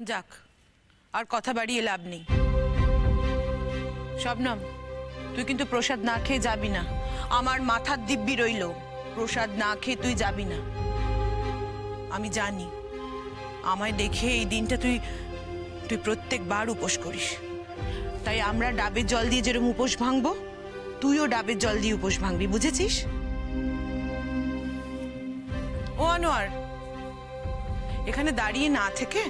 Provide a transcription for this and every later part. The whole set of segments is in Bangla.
যাক, আর কথা বাড়িয়ে লাভ নেই। শবনম, তুই কিন্তু প্রসাদ না খেয়ে যাবি না। আমার মাথার দিব্যি রইল, প্রসাদ না খেয়ে তুই যাবি না। আমি জানি আমায় দেখে এই দিনটা তুই প্রত্যেকবার উপোস করিস, তাই আমরা ডাবের জল দিয়ে যেরকম উপোস ভাঙবো, তুইও ডাবের জল দিয়ে উপোস ভাঙবি, বুঝেছিস? ও আনোয়ার, এখানে দাঁড়িয়ে না থেকে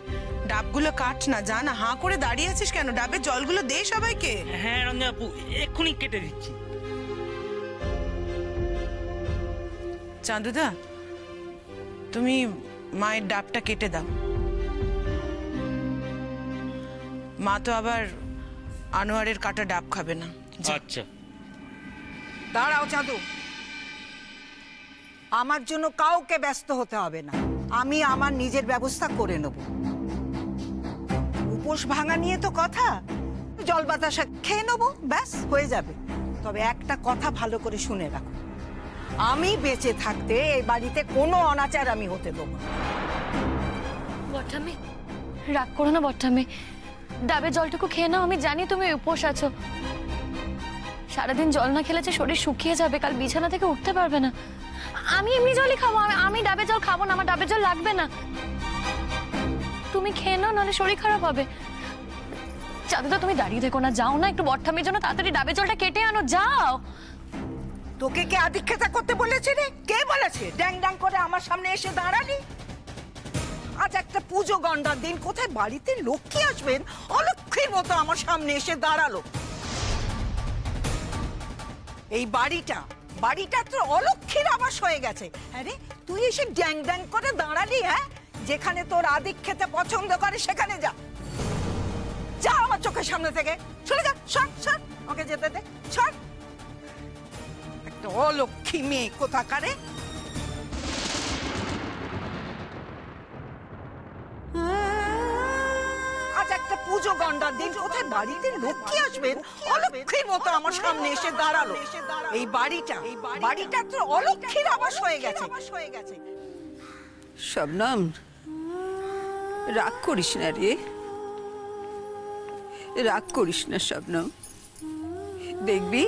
ডাবগুলো কাট না, যা না। হাঁ করে দাঁড়িয়ে আছিস কেন? ডাবের জলগুলো দে সবাইকে। হ্যাঁ রঞ্জনা আপু, এক্ষুনি কেটে দিচ্ছি। চাঁদুদা, তুমি মায়ের ডাবটা কেটে দাও। মা তো আবার আনোয়ারের কাটা ডাব খাবে না। আচ্ছা। দাঁড়াও চাঁদু, আমার জন্য কাউকে ব্যস্ত হতে হবে না, আমি আমার নিজের ব্যবস্থা করে নেব। উপোস ভাঙা নিয়ে তো কথা, জল বাতাসা খেয়ে নেবো, ব্যাস হয়ে যাবে। তবে একটা কথা ভালো করে শুনে রাখো, আমি বেঁচে থাকতে এই বাড়িতে কোনো অনাচার আমি হতে দেবো না। বট্টামি, রাগ করো না বট্টামি, ডাবের জলটুকু খেয়ে নাও। আমি জানি তুমি উপোস আছো, সারাদিন জল না খেলেছে শরীর শুকিয়ে যাবে, কাল বিছানা থেকে উঠতে পারবে না। আমি এমনি জলই খাবো, আমি ডাবের জল খাবো না, আমার ডাবের জল লাগবে না। তুমি খেয়ে নাও, নাহলে শরীর খারাপ হবে। চাঁদুদা, তুমি দাঁড়িয়ে দেখো না, যাও না একটু বট্টামির জন্য তাড়াতাড়ি ডাবের জলটা কেটে আনো, যাও। তোকে কে আদিক্ষেতা করতে বলেছে রে? কে বলেছে? ড্যাং ড্যাং করে আমার সামনে এসে দাঁড়ালি। আজ একটা পুজো গন্ডার দিন, কোথায় বাড়িতে লক্ষ্মী আসবেন, অলক্ষ্মীর মতো আমার সামনে এসে দাঁড়ালো। এই বাড়িটা তো অলক্ষ্মীর আবাস হয়ে গেছে। আরে তুই এসে ড্যাং ড্যাং করে দাঁড়ালি? হ্যাঁ, যেখানে তোর আদিক্ষেতা পছন্দ করে সেখানে যা, যা আমার চোখের সামনে থেকে চলে যা। সর, ওকে যেতে দে, সর। একটা অলক্ষ্মী মেয়ে কোথাকারে। আজ একটা পুজো গন্ডার দিন, কোথায় বাড়িতে লক্ষ্মী আসবেন, অলক্ষ্মীর মতো আমার সামনে এসে দাঁড়ালো। এই বাড়িটা তো অলক্ষ্মীর আবাস হয়ে গেছে। শবনম, রাগ করিস না রে, রাগ করিস না শবনম। দেখবি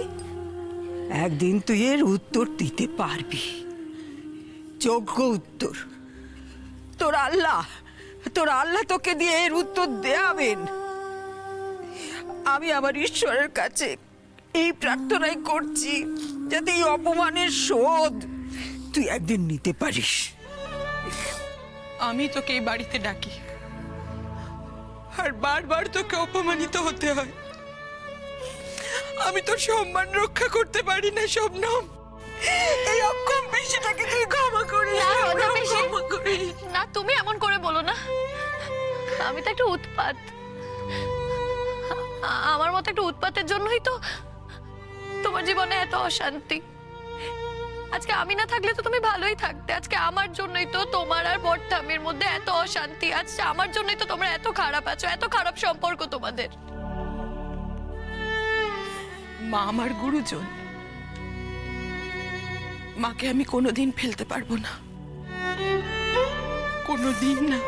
একদিন তুই এর উত্তর দিতে পারবি, যোগ্য উত্তর। তোর আল্লাহ তোকে দিয়ে এর উত্তর দেয়াবেন। আমি আমার ঈশ্বরের কাছে এই প্রার্থনাই করছি, যাতে এই অপমানের শোধ তুই একদিন নিতে পারিস। আমি তোকে এই বাড়িতে ডাকি, আর বারবার তোকে অপমানিত হতে হয়। আমি তোর সম্মান রক্ষা করতে পারি না শবনম। এই অক্ষম পিসিটাকে তুই ক্ষমা করিস না। তুমি এমন করে বলো না, আমি তো একটা উৎপাত। আমার মতো একটা উৎপাতের জন্যই তো তোমার জীবনে এত অশান্তি। আজকে আমি না থাকলে তো তুমি ভালোই থাকতে। আজকে আমার জন্যই তো তোমার আর বট্টামির মধ্যে এত অশান্তি। আজকে আমার জন্যই তো তোমরা এত খারাপ আছো, এত খারাপ সম্পর্ক তোমাদের। মা আমার গুরুজন, মাকে আমি কোনোদিন ফেলতে পারবো না, কোনোদিন না।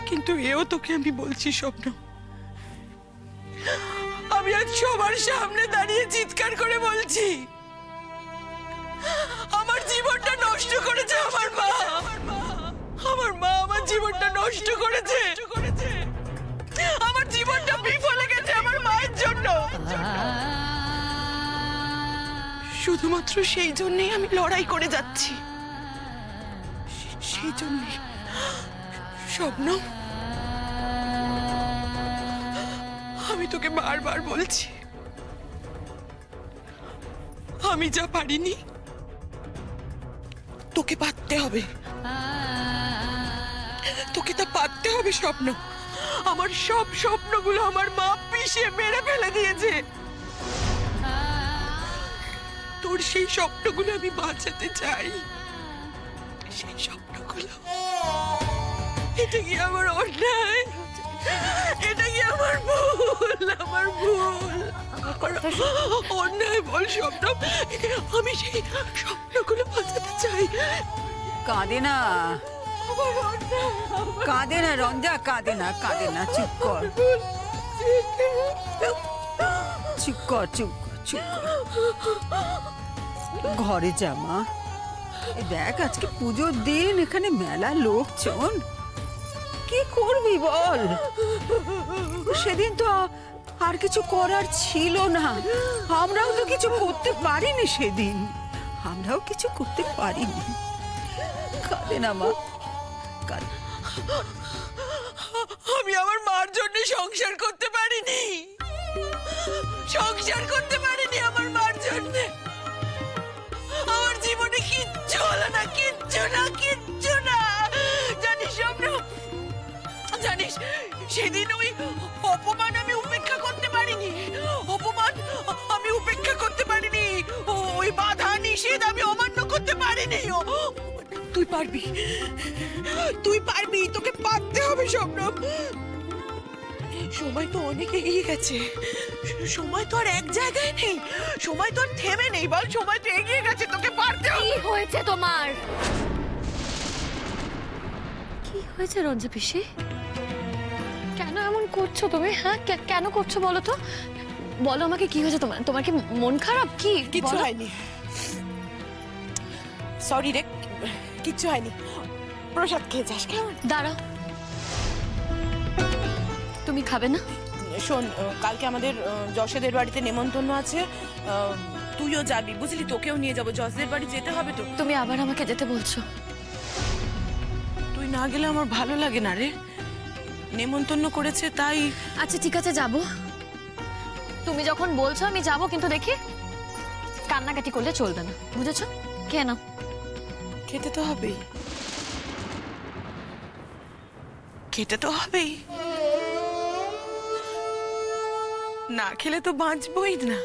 কিন্তু এও তোকে আমি বলছি স্বপ্ন, আমি আজ সবার সামনে দাঁড়িয়ে চিৎকার করে বলছি, আমার জীবনটা নষ্ট করেছে আমার মা। আমার জীবনটা নষ্ট করেছে, আমার জীবনটা বিফলে গেছে আমার মায়ের জন্য। শুধুমাত্র সেই জন্যই আমি লড়াই করে যাচ্ছি, সেই জন্যই। স্বপ্ন, আমি তোকে বারবার বলছি, আমি যা পারিনি তোকে পারতে হবে, তোকে তা পারতে হবে। স্বপ্ন, আমার সব স্বপ্নগুলো আমার মা পিষে মেরে ফেলে দিয়েছে। তোর সেই স্বপ্নগুলো আমি বাঁচাতে চাই, সেই স্বপ্নগুলো। এটা কি আমার অন্যায়? এটা কি আমার ভুল? আমার ভুল, অন্যায় বল স্বপ্ন। আমি সেই স্বপ্নগুলো বাঁচাতে চাই। কাঁদে না, কাঁদে না রঞ্জা, কাঁদে না, কাঁদে না, চুপ কর, চুপ কর, চুপ কর, চুপ কর। ঘরে যা মা। এই দেখ আজকে পুজোর দিন, এখানে মেলা লোকজন, কি করবি বল? সেদিন তো আর কিছু করার ছিল না, আমরাও তো কিছু করতে পারিনি সেদিন, আমরাও কিছু করতে পারিনি। কাঁদে না মা, কাঁদে। আমি আমার মার জন্য সংসার করতে পারিনি, সংসার করতে পারিনি আমার মার জন্য। আমার জীবনে কিচ্ছু হলো না, কিচ্ছু না, কিচ্ছু না। জানিস আমরা, জানিস সেদিন ওই অপমান আমি উপেক্ষা করতে পারিনি, অপমান আমি উপেক্ষা করতে পারিনি, ওই বাধা নিষেধ আমি অমান্য করতে পারিনি। তুই পারবি, তুই পারবি, তোকে পারতে হবে শবনম। সময় তো অনেক এগিয়ে গেছে, সময় তো আর এক জায়গায় নেই, সময় তো আর থেমে নেই, বল সময় তো এগিয়ে গেছে, তোকে পারতে হবে। কি হয়েছে তোমার? কি হয়েছে রঞ্জা পিসি? কেন এমন করছো তুমি? হ্যাঁ কেন করছো বলো তো, বলো আমাকে কি হয়েছে তোমার? তোমার কি মন খারাপ? কি কিচ্ছু বলো। হয়নি, সরি রে, কিচ্ছু হয়নি। প্রসাদ খেয়ে যাস কেমন? দাঁড়াও, তুমি খাবে না? শোন, কালকে আমাদের যশোদের বাড়িতে নেমন্তন্ন আছে, তুইও যাবি বুঝলি, তোকেও নিয়ে যাবো, যশোদের বাড়ি যেতে হবে তো। তুমি আবার আমাকে যেতে বলছো? তুই না গেলে আমার ভালো লাগে না রে, নেমন্তন্ন করেছে তাই। আচ্ছা ঠিক আছে যাব, তুমি যখন বলছো আমি যাব, কিন্তু দেখি কান্নাকাটি করলে চলবে না, বুঝেছো? কেন? খেতে তো হবেই, খেতে তো হবেই, না খেলে তো বাঁচবই না।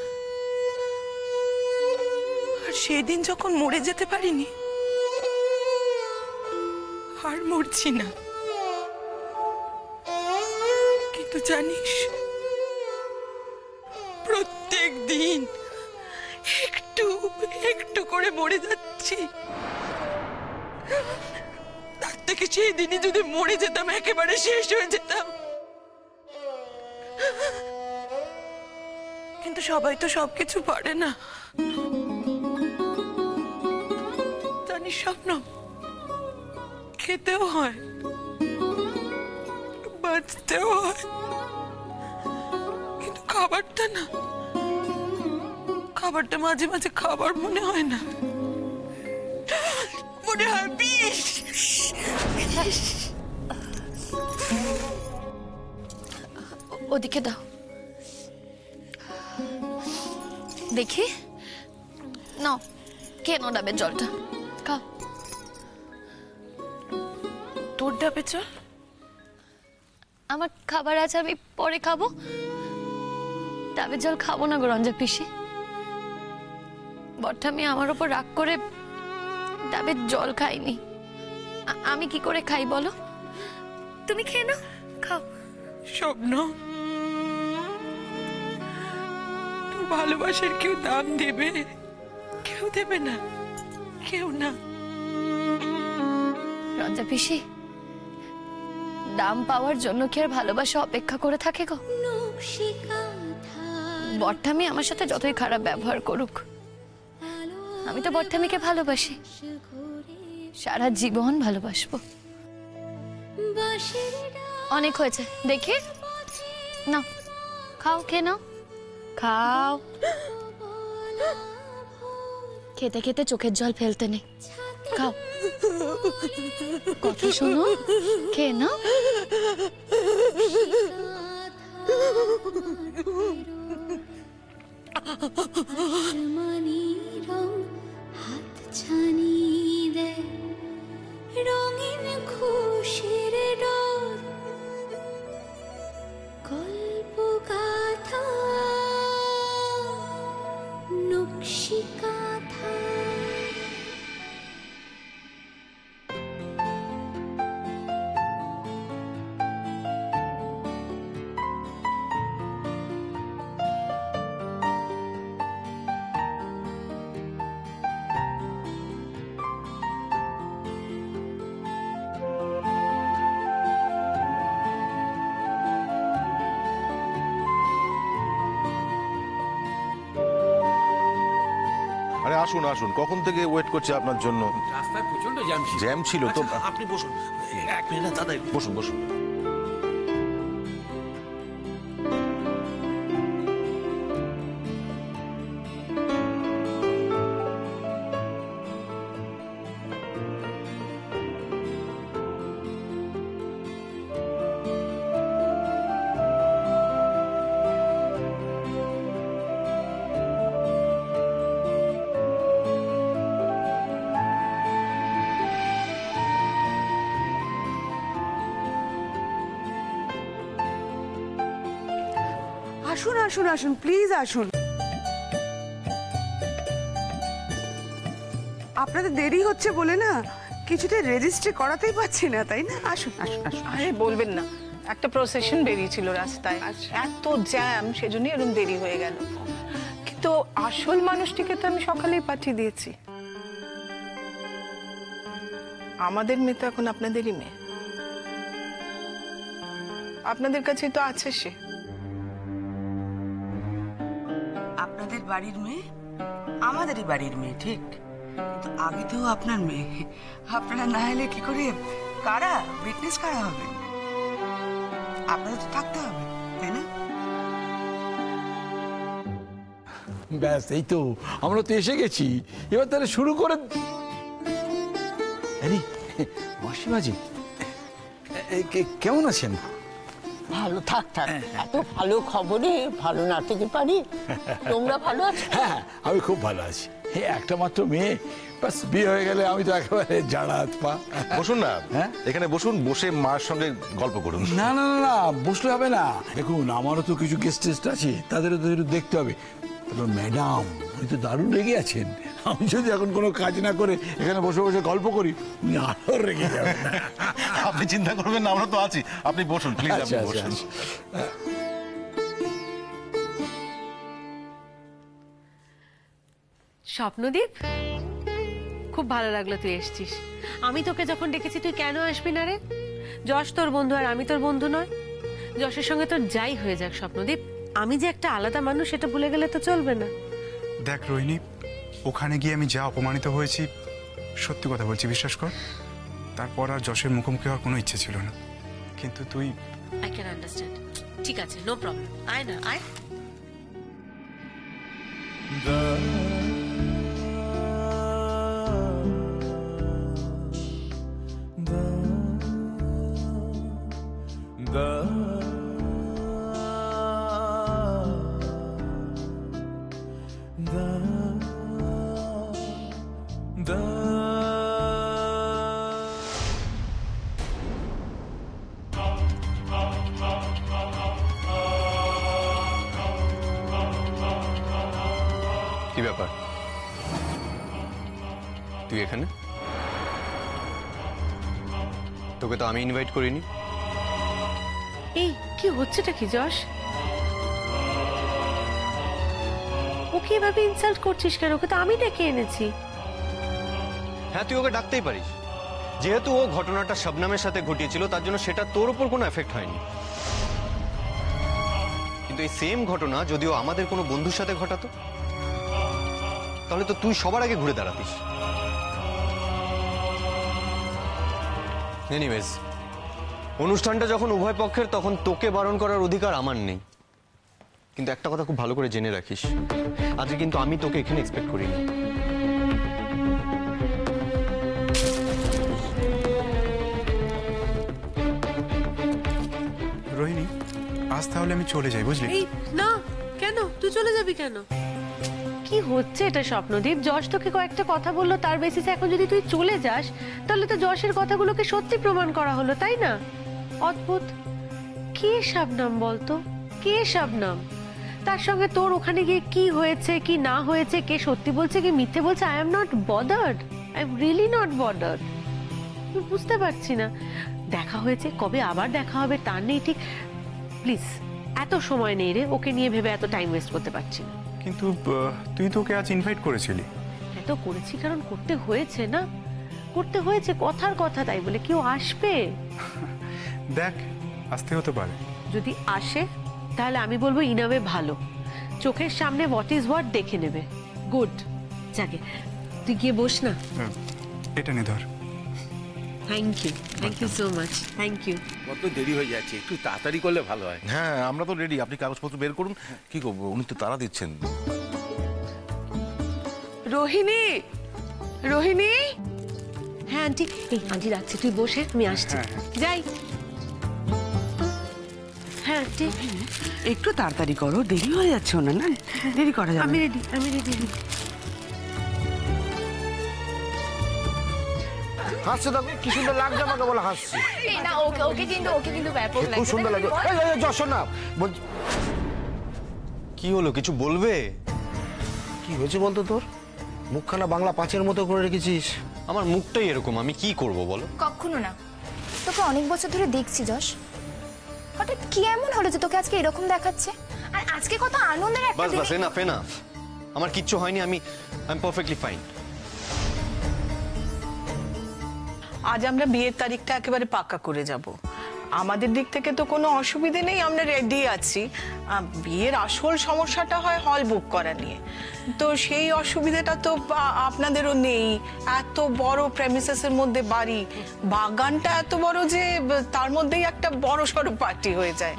আর সেদিন যখন মরে যেতে পারিনি, আর মরছি না। কিন্তু জানিস, প্রত্যেক দিন একটু একটু করে মরে যাচ্ছি। তার থেকে সেই দিনই যদি মরে যেতাম, একেবারে শেষ হয়ে যেতাম। কিন্তু সবাই তো সবকিছু পারে না, জানিস স্বপ্ন, খেতেও হয়, বাঁচতেও হয়, কিন্তু খাবারটা না, খাবারটা মাঝে মাঝে খাবার মনে হয় না, মনে হয় বিষ। ওদিকে দাও দেখি, নাও কেন ডাবের জলটা খাও। তোর ডাবে চল, আমার খাবার আছে, আমি পরে খাবো। ডাবের জল খাবো না গো রঞ্জা পিসি, বট্টামি আমার ওপর রাগ করে ডাবের জল খাইনি। আমি কি করে খাই বলো? তুমি খেয়ে নাও, খাও। স্বপ্ন, তোর ভালোবাসার কেউ দাম দেবে? কেউ দেবে না, কেউ না। রঞ্জা পিসি, দাম পাওয়ার জন্য কি আর ভালোবাসা অপেক্ষা করে থাকে গো? বট্টামি আমার সাথে যতই খারাপ ব্যবহার করুক, আমি তো বট্টামিকে ভালোবাসি, সারা জীবন ভালোবাসবো। অনেক হয়েছে, দেখি না, খাও, খেয়ে নাও, খাও। খেতে খেতে চোখের জল ফেলতে নেই, খাও, কথা শোনো, খেয়ে নাও। রঙিন খুশির ডোর, গল্প গাথা, নকশি কাঁথা। আসুন আসুন, কখন থেকে ওয়েট করছি আপনার জন্য। রাস্তায় প্রচন্ড জ্যাম ছিল তো। আচ্ছা, আপনি বসুন, 1 মিনিট না দাদা। বসুন বসুন। আসুন আসুন আসুন, প্লিজ আসুন। আপনাদের দেরি হচ্ছে বলে না কিছুতে রেজিস্ট্রি করাতেই পারছি না, তাই না? আসুন আসুন আসুন। আরে বলবেন না, একটা প্রসেশন বেরিয়েছিল রাস্তায়, এত জ্যাম, সেজন্য এরকম দেরি হয়ে গেল। কিন্তু আসল মানুষটিকে তো আমি সকালেই পাঠিয়ে দিয়েছি। আমাদের মেয়ে তো এখন আপনাদেরই মেয়ে, আপনাদের কাছেই তো আছে সে। আপনাদের বাড়ির মেয়ে আমাদেরই বাড়ির মেয়ে, ঠিক, কিন্তু আগে তো আপনার মেয়ে। আপনারা না এলে কি করে কারা উইটনেস কারা হবে? আপনাদের তো থাকতে হবে, তাই না? ব্যাস, এই তো আমরা তো এসে গেছি, এবার তাহলে শুরু করে। আরে মাসিমাজি, কেমন আছেন? ভালো থাক থাক, এত ভালো খবরে ভালো না থেকে পারি। তোমরা ভালো আছো? হ্যাঁ, আমি খুব ভালো আছি। একটা মাত্র মেয়ে, বাস বিয়ে হয়ে গেলে আমি তো একেবারে জাড়া হাত পা। বসুন না, এখানে বসুন, বসে মার সঙ্গে গল্প করুন। না না না না, বসলে হবে না। দেখুন, আমারও তো কিছু গেস্ট টেস্ট আছে, তাদেরও তো একটু দেখতে হবে। তারপর ম্যাডাম উনি তো দারুণ রেগে আছেন। আমি যদি এখন কোনো কাজ না করে এখানে বসে বসে গল্প করি, উনি আরো রেগে যাবেন। আপনি চিন্তা করবেন না, আমরা তো আছি। আপনি বসুন প্লিজ, আপনি বসুন। স্বপ্নদীপ, খুব ভালো লাগলো তুই এসেছিস। আমি তোকে যখন ডেকেছি তুই কেন আসবি না রে? যশ তোর বন্ধু আর আমি তোর বন্ধু নয়? যশের সঙ্গে তোর যাই হয়ে যাক স্বপ্নদীপ, আমি যে একটা আলাদা মানুষ সেটা ভুলে গেলে তো চলবে না। দেখ রোহিণী, ওখানে গিয়ে আমি যা অপমানিত হয়েছি, সত্যি কথা বলছি, বিশ্বাস কর। তারপর আর যশের মুখোমুখি হওয়ার কোনো ইচ্ছে ছিল না, কিন্তু তুই। I can understand. ঠিক আছে, নো প্রবলেম, আয় না আয়। কি ব্যাপার, তুই এখানে? তোকে তো আমি ইনভাইট করিনি। এই কি হচ্ছেটা কি যশ? ওকে এভাবে ইনসাল্ট করছিস কেন? ওকে তো আমি ডেকে এনেছি। হ্যাঁ, তুই ওকে ডাকতেই পারিস, যেহেতু ও ঘটনাটা শবনমের সাথে ঘটিয়েছিল, তার জন্য সেটা তোর উপর কোনো এফেক্ট হয়নি। কিন্তু এই সেম ঘটনা যদি ও আমাদের কোনো বন্ধুর সাথে ঘটাতো, তাহলে তো তুই সবার আগে ঘুরে দাঁড়াতিস। এনিওয়েজ, অনুষ্ঠানটা যখন উভয় পক্ষের, তখন তোকে বারণ করার অধিকার আমার নেই। কিন্তু একটা কথা খুব ভালো করে জেনে রাখিস, আজকে কিন্তু আমি তোকে এখানে এক্সপেক্ট করিনি। রোহিণী, আজ তাহলে আমি চলে যাই, বুঝলি? এই না, কেন তুই চলে যাবি কেন? কি হচ্ছে এটা স্বপ্নদীপ? যশ তোকে কয়েকটা কথা বললো, তার বেসিসে এখন যদি তুই চলে যাস, তাহলে তো যশের কথাগুলোকে সত্যি প্রমাণ করা হলো, তাই না? অদ্ভুত। কে শবনম বলতো? কে শবনম? তার সঙ্গে তোর ওখানে গিয়ে কি হয়েছে কি না হয়েছে, কে সত্যি বলছে কি মিথ্যে বলছে, I am not bothered, I am really not bothered. আমি বুঝতে পারছি না, দেখা হয়েছে, কবে আবার দেখা হবে তার নেই ঠিক। প্লিজ, এত সময় নেই রে, ওকে নিয়ে ভেবে এত টাইম ওয়েস্ট করতে পারছি না। কিন্তু তুই তো ওকে আজ ইনভাইট করেছিলি। এত করেছি কারণ করতে হয়েছে না, করতে হয়েছে, কথার কথা, তাই বলে কেউ আসবে? দেখ, আসতে হতে পারে। যদি আসে তাহলে আমি বলবো ইনাওয়ে ভালো, চোখের সামনে হোয়াট ইজ হোয়াট দেখে নেবে। গুড, যাকে তুই গিয়ে বস না। এটা নে ধর। Thank you so much, thank you. কত দেরি হয়ে যাচ্ছে, একটু তাড়াতাড়ি করলে ভালো হয়। হ্যাঁ আমরা তো রেডি, আপনি কাগজপত্র বের করুন। কি করবো, উনি তো তাড়া দিচ্ছেন। রোহিণী, রোহিণী। হ্যাঁ আন্টি, এই আন্টি রাখছি, তুই বসে, আমি আসছি। যাই। হ্যাঁ আন্টি, একটু তাড়াতাড়ি করো, দেরি হয়ে যাচ্ছে না, না দেরি করা যাবে। আমি রেডি, আমি রেডি। হাসছে তো, কি সুন্দর লাগছে আমাকে বলে হাসছে। না ওকে কিন্তু ব্যাপক খুব লাগছে। সুন্দর লাগছে। যশোর না কি হলো, কিছু বলবে? কি হয়েছে বলতো তোর? মুখখানা বাংলা পাঁচের মতো করে রেখেছিস। আমার মুখটাই এরকম, আমি কি করব বলো? কখনো না, তোকে অনেক বছর ধরে দেখছি যশ, হঠাৎ কি এমন হলো যে তোকে আজকে এরকম দেখাচ্ছে? আর আজকে কত আনন্দের একটা বাস দিন। বাস, এনাফ এনাফ। আমার কিচ্ছু হয়নি, আমি পারফেক্টলি ফাইন। আজ আমরা বিয়ের তারিখটা একেবারে পাক্কা করে যাব। আমাদের দিক থেকে তো কোনো অসুবিধে নেই, আমরা রেডি আছি। বিয়ের আসল সমস্যাটা হয় হল বুক করা নিয়ে, তো সেই অসুবিধাটা তো আপনাদেরও নেই। এত বড় প্রেমিসেসের মধ্যে বাড়ি, বাগানটা এত বড় যে তার মধ্যেই একটা বড় সড়ো পার্টি হয়ে যায়।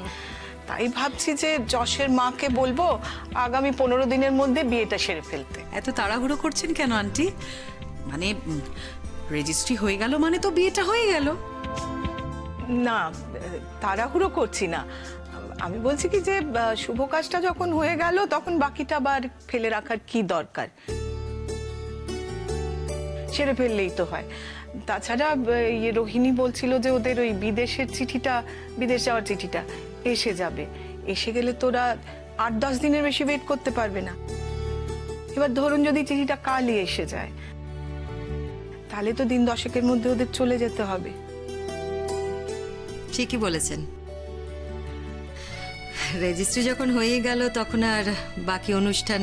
তাই ভাবছি যে যশের মাকে বলবো আগামী 15 দিনের মধ্যে বিয়েটা সেরে ফেলতে। এত তাড়াহুড়ো করছেন কেন আন্টি? মানে রেজিস্ট্রি হয়ে গেল মানে তো বিয়েটা হয়ে গেল। না, তাড়াহুড়ো করছি না। আমি বলছি কি যে শুভ কাজটা যখন হয়ে গেল তখন বাকিটা আবার ফেলে রাখার কি দরকার, সেরে ফেললেই তো হয়। তাছাড়া রোহিণী বলছিল যে ওদের ওই বিদেশের চিঠিটা, বিদেশ যাওয়ার চিঠিটা এসে যাবে। এসে গেলে তোরা 8-10 দিনের বেশি ওয়েট করতে পারবে না। এবার ধরুন যদি চিঠিটা কালই এসে যায়, তাহলে তো দিন 10-এর মধ্যে ওদের চলে যেতে হবে। ঠিকই বলেছেন, রেজিস্ট্রি যখন হয়ে গেল তখন আর বাকি অনুষ্ঠান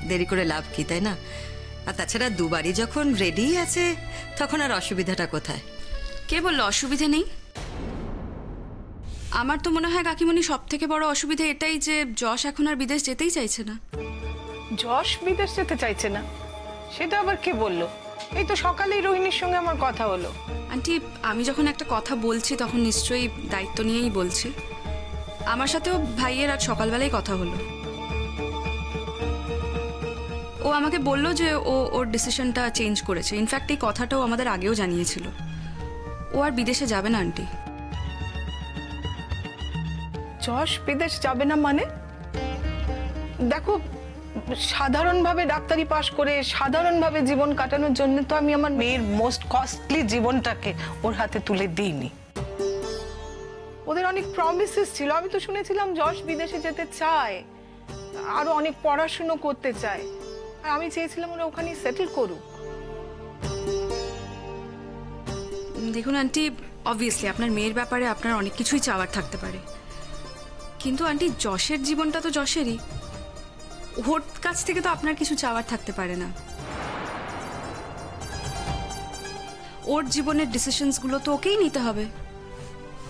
দেরি করে লাভ কি, তাই না? আর তাছাড়া দুবারই যখন রেডি আছে তখন আর অসুবিধাটা কোথায়? কে বললো অসুবিধা নেই? আমার তো মনে হয় কাকিমণি সব থেকে বড় অসুবিধা এটাই যে যশ এখন আর বিদেশ যেতেই চাইছে না। যশ বিদেশ যেতে চাইছে না সেটা আবার কে বললো? এই তো সকালেই রোহিণীর সঙ্গে আমার কথা হলো। আন্টি, আমি যখন একটা কথা বলছি তখন নিশ্চয়ই দায়িত্ব নিয়েই বলছি। আমার সাথেও ভাইয়ের আজ সকালবেলায় কথা হলো। ও আমাকে বললো যে ওর ডিসিশনটা চেঞ্জ করেছে। ইনফ্যাক্ট এই কথাটাও আমাদের আগেও জানিয়েছিল। ও আর বিদেশে যাবে না আন্টি। যশ বিদেশ যাবে না মানে? দেখো, সাধারণভাবে ডাক্তারি পাশ করে সাধারণভাবে জীবন কাটানোর জন্য তো আমি আমার মেয়ের মোস্ট কস্টলি জীবনটাকে ওর হাতে তুলে দিইনি। ওদের অনেক প্রমিসেস ছিল। আমি তো শুনেছিলাম যশ বিদেশে যেতে চায়, আরো অনেক পড়াশুনো করতে চায়, আর আমি চেয়েছিলাম ওরা ওখানে সেটেল করুক। দেখুন আন্টি, অবভিয়াসলি আপনার মেয়ের ব্যাপারে আপনার অনেক কিছুই চাওয়ার থাকতে পারে, কিন্তু আন্টি যশের জীবনটা তো যশেরই। ওর কাছ থেকে তো আপনার কিছু চাওয়ার থাকতে পারে না। ওর জীবনের ডিসিশনসগুলো তো ওকেই নিতে হবে,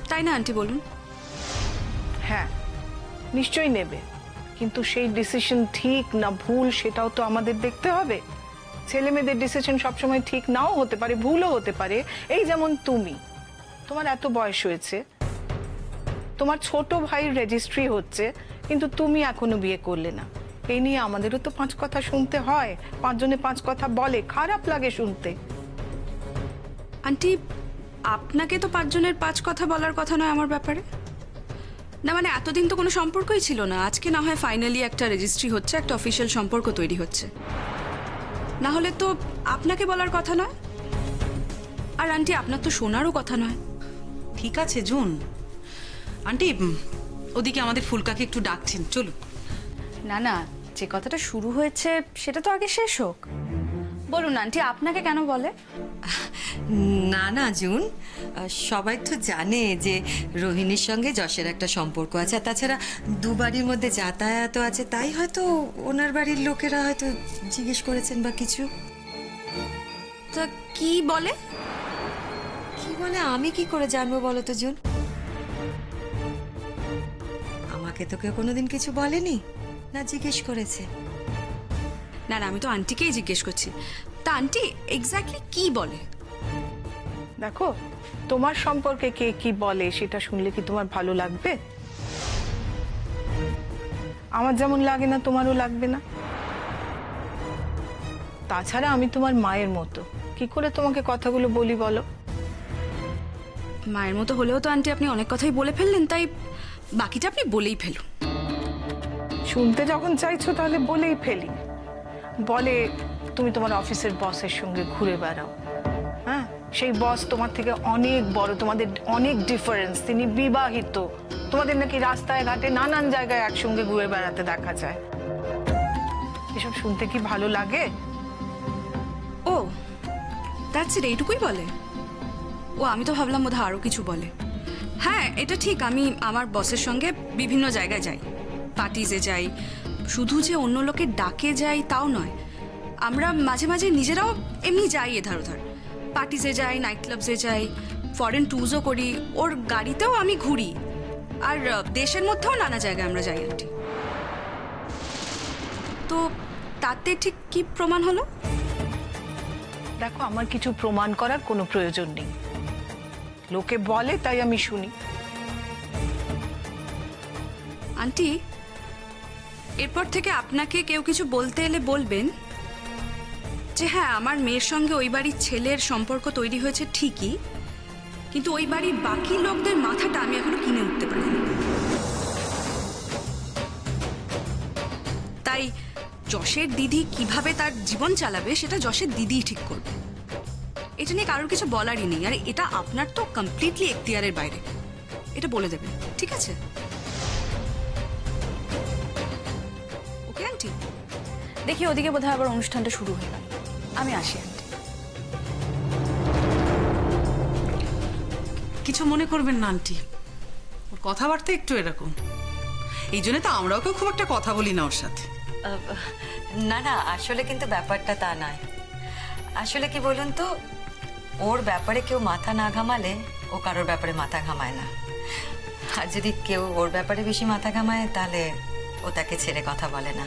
তাই না আন্টি বলুন? হ্যাঁ, নিশ্চয়ই নেবে, কিন্তু সেই ডিসিশন ঠিক না ভুল সেটাও তো আমাদের দেখতে হবে। ছেলে মেয়েদের ডিসিশন সবসময় ঠিক নাও হতে পারে, ভুলও হতে পারে। এই যেমন তুমি, তোমার এত বয়স হয়েছে, তোমার ছোট ভাইয়ের রেজিস্ট্রি হচ্ছে, কিন্তু তুমি এখনো বিয়ে করলে না। এই নিয়ে আমাদেরও তো 5 কথা শুনতে হয়। 5 জনে 5 কথা বলে, খারাপ লাগে শুনতে। আন্টি, আপনাকে তো 5 জনের 5 কথা বলার কথা নয় আমার ব্যাপারে। না মানে এতদিন তো কোনো সম্পর্কই ছিল না। আজকে না হয় ফাইনালি একটা রেজিস্ট্রি হচ্ছে, একটা অফিসিয়াল সম্পর্ক তৈরি হচ্ছে, না হলে তো আপনাকে বলার কথা নয়। আর আন্টি, আপনার তো শোনারও কথা নয়। ঠিক আছে জুন আন্টি, ওদিকে আমাদের ফুলকাকে একটু ডাকছেন, চলো। না না, যে কথাটা শুরু হয়েছে সেটা তো আগে শেষ হোক। বলুন আন্টি, আপনাকে কেন বলে? না না জুন, সবাই তো জানে যে রোহিণীর সঙ্গে যশের একটা সম্পর্ক আছে, আর তাছাড়া দুবাড়ির মধ্যে যাতায়াত আছে, তাই হয়তো ওনার বাড়ির লোকেরা হয়তো জিজ্ঞেস করেছেন বা কিছু। তা কি বলে? কি বলে আমি কি করে জানবো বলো তো জুন? আমাকে তো কেউ কোনোদিন কিছু বলেনি, না জিজ্ঞেস করেছে। না না, আমি তো আন্টিকেই জিজ্ঞেস করছি। তা আন্টি এক্স্যাক্টলি কি বলে? দেখো, তোমার সম্পর্কে কে কি বলে সেটা শুনলে কি তোমার ভালো লাগবে? আমার যেমন লাগে না তোমারও লাগবে না। তাছাড়া আমি তোমার মায়ের মতো, কি করে তোমাকে কথাগুলো বলি বলো? মায়ের মতো হলেও তো আন্টি আপনি অনেক কথাই বলে ফেললেন, তাই বাকিটা আপনি বলেই ফেলুন। শুনতে যখন চাইছো তাহলে বলেই ফেলি। বলে তুমি তোমার অফিসের বসের সঙ্গে ঘুরে বেড়াও। হ্যাঁ, সেই বস তোমার থেকে অনেক বড়, তোমাদের অনেক ডিফারেন্স, তিনি বিবাহিত, তোমাদের নাকি রাস্তায় ঘাটে নানান জায়গায় একসঙ্গে ঘুরে বেড়াতে দেখা যায়। এসব শুনতে কি ভালো লাগে? ও দ্যাটস ইট, এইটুকুই বলে? ও আমি তো ভাবলাম বোধহয় আরও কিছু বলে। হ্যাঁ এটা ঠিক, আমি আমার বসের সঙ্গে বিভিন্ন জায়গায় যাই, পার্টিজে যাই। শুধু যে অন্য লোকের ডাকে যাই তাও নয়, আমরা মাঝে মাঝে নিজেরাও এমনি যাই এধার ওধার। পার্টিজে যাই, নাইট ক্লাবসে যাই, ফরেন ট্যুরসও করি, ওর গাড়িতেও আমি ঘুরি, আর দেশের মধ্যেও নানা জায়গায় আমরা যাই আন্টি। তো তাতে ঠিক কি প্রমাণ হলো? দেখো, আমার কিছু প্রমাণ করার কোনো প্রয়োজন নেই, লোকে বলে তাই আমি শুনি। আন্টি, এরপর থেকে আপনাকে কেউ কিছু বলতে এলে বলবেন যে হ্যাঁ আমার মেয়ের সঙ্গে ওই বাড়ির ছেলের সম্পর্ক তৈরি হয়েছে ঠিকই, কিন্তু ওই বাড়ির বাকি লোকদের মাথাটা আমি এখনো কিনে উঠতে পারিনি। তাই যশের দিদি কিভাবে তার জীবন চালাবে সেটা যশের দিদিই ঠিক করবে, এটা নিয়ে কারোর কিছু বলারই নেই। আর এটা আপনার তো কমপ্লিটলি এখতিয়ারের বাইরে, এটা বলে দেবেন, ঠিক আছে? Okay aunty? দেখি ওদিকে বোধহয় আবার অনুষ্ঠানটা শুরু হয়ে গেল, আমি আসি আন্টি। কিছু মনে করবেন না আন্টি, ওর কথাবার্তা একটু এরকম, এই জন্য তো আমরাও কেউ খুব একটা কথা বলি না ওর সাথে। না না, আসলে কিন্তু ব্যাপারটা তা নয়। আসলে কি বলুন তো, ওর ব্যাপারে কেউ মাথা না ঘামালে ও কারোর ব্যাপারে মাথা ঘামায় না, আর যদি কেউ ওর ব্যাপারে বেশি মাথা ঘামায় তাহলে ও তাকে ছেড়ে কথা বলে না।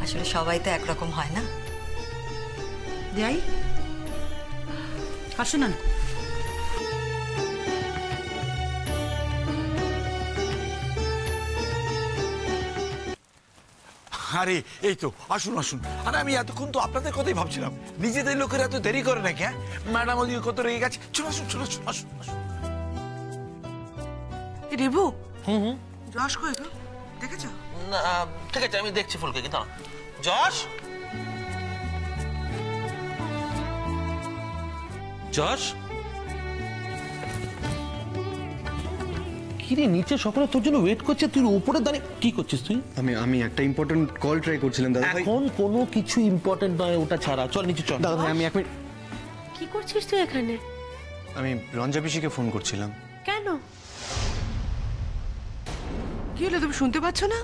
আসলে সবাই তো একরকম হয় না। যাই, আসুন না। আরে এই তো, আসুন আসুন। আরে আমি এতক্ষণ তো আপনাদের কথাই ভাবছিলাম, নিজেদের লোকের এত দেরি করে নাকি? হ্যাঁ, ম্যাডাম ওদিকে কত রেগে গেছে। চলো আসুন, চলো আসুন, আসুন আসুন। রিভু, যশ কই গো, দেখেছো? না ঠিক আছে, আমি দেখছি ফুলকে। কিন্তু যশ, যশ কিরে, নিচে সকলে তোর জন্য ওয়েট করছে, তুই উপরে দাঁড়িয়ে কি করছিস তুই? আমি একটা ইম্পর্টেন্ট কল ট্রাই করছিলাম দাদা ভাই। এখন কোনো কিছু ইম্পর্টেন্ট নয়, ওটা ছাড়া চল নিচে চল। দাদা ভাই আমি এক মিনিট। কি করছিস তুই এখানে? আমি রঞ্জা পিসিকে ফোন করছিলাম। কেন? কি হলো, তুমি শুনতে পাচ্ছ না?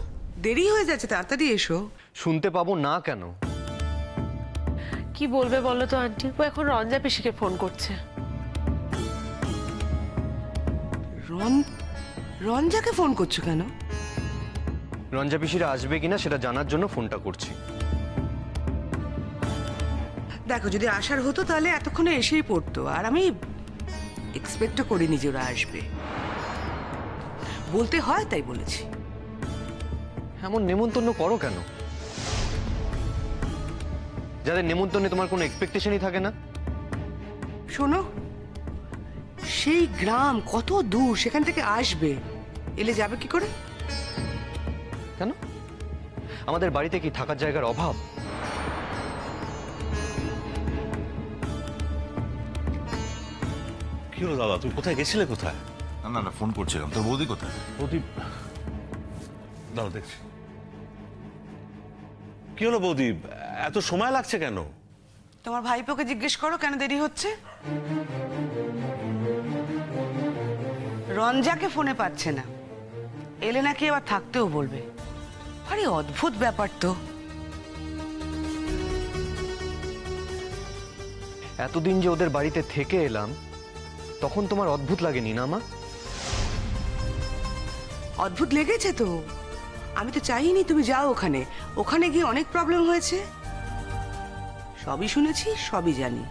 দেরি হয়ে যাচ্ছে, তাড়াতাড়ি এসো। শুনতে পাবো না কেন? কি বলবে বলো তো আন্টি, ও এখন রঞ্জা পিসিকে ফোন করছে। রঞ্জাকে ফোন করছো কেন? রঞ্জা পিসিরা আসবে কিনা সেটা জানার জন্য ফোনটা করছি। দেখো, যদি আসার হতো তাহলে এতক্ষণে এসেই পড়তো, আর আমি এক্সপেক্টও করিনি যে ওরা আসবে। বলতে হয় তাই বলেছি। এমন নেমন্তন্ন করো কেন? যাদের নেমন্তন্নে তোমার কোনো এক্সপেকটেশনই থাকে না। শোনো, সেই গ্রাম কত দূর, সেখান থেকে আসবে, এলে যাবে কি করে? কেন আমাদের বাড়িতে কি থাকার জায়গার অভাব? কি হলো দাদা, তুমি কোথায় গেছিলে? কোথায়? না না, ফোন করছিলাম। তোর বৌদি কোথায়? বৌদি দাও দেখছি। কি হলো বৌদি, এত সময় লাগছে কেন? তোমার ভাইপোকে জিজ্ঞেস করো কেন দেরি হচ্ছে। রঞ্জাকে ফোনে পাচ্ছে না, এলে নাকি আবার থাকতেও বলবে। আরে অদ্ভুত ব্যাপার তো। এতদিন যে ওদের বাড়িতে থেকে এলাম, তখন তোমার অদ্ভুত লাগেনি না মা? অদ্ভুত লেগেছে তো, আমি তো চাইনি তুমি যাও ওখানে। ওখানে গিয়ে অনেক প্রবলেম হয়েছে, সবই শুনেছি, সবই জানি।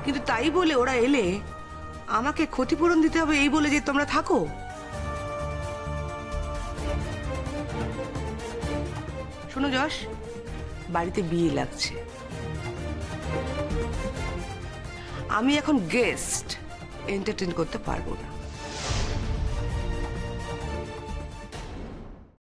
কিন্তু তাই বলে ওরা এলে আমাকে ক্ষতিপূরণ দিতে হবে এই বলে যে তোমরা থাকো? শোনো যশ, বাড়িতে বিয়ে লাগছে, আমি এখন গেস্ট এন্টারটেইন করতে পারবো না।